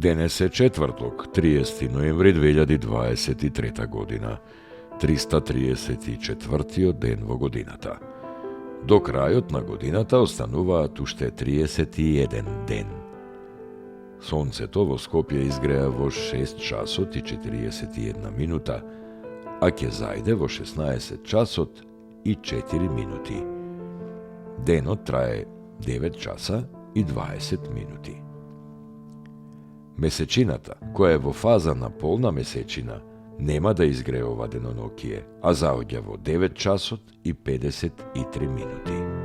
Денес е четврток, 30. ноември 2023 година, 334 ден во годината. До крајот на годината остануваат уште 31 ден. Сонцето во Скопје изгреа во 6 часот и 41 минута, а ќе зајде во 16 часот и 4 минути. Денот трае 9 часа и 20 минути. Месечината, која е во фаза на полна месечина, нема да изгрее ова денонокие, а заоѓа во 9 часот и 53 минути.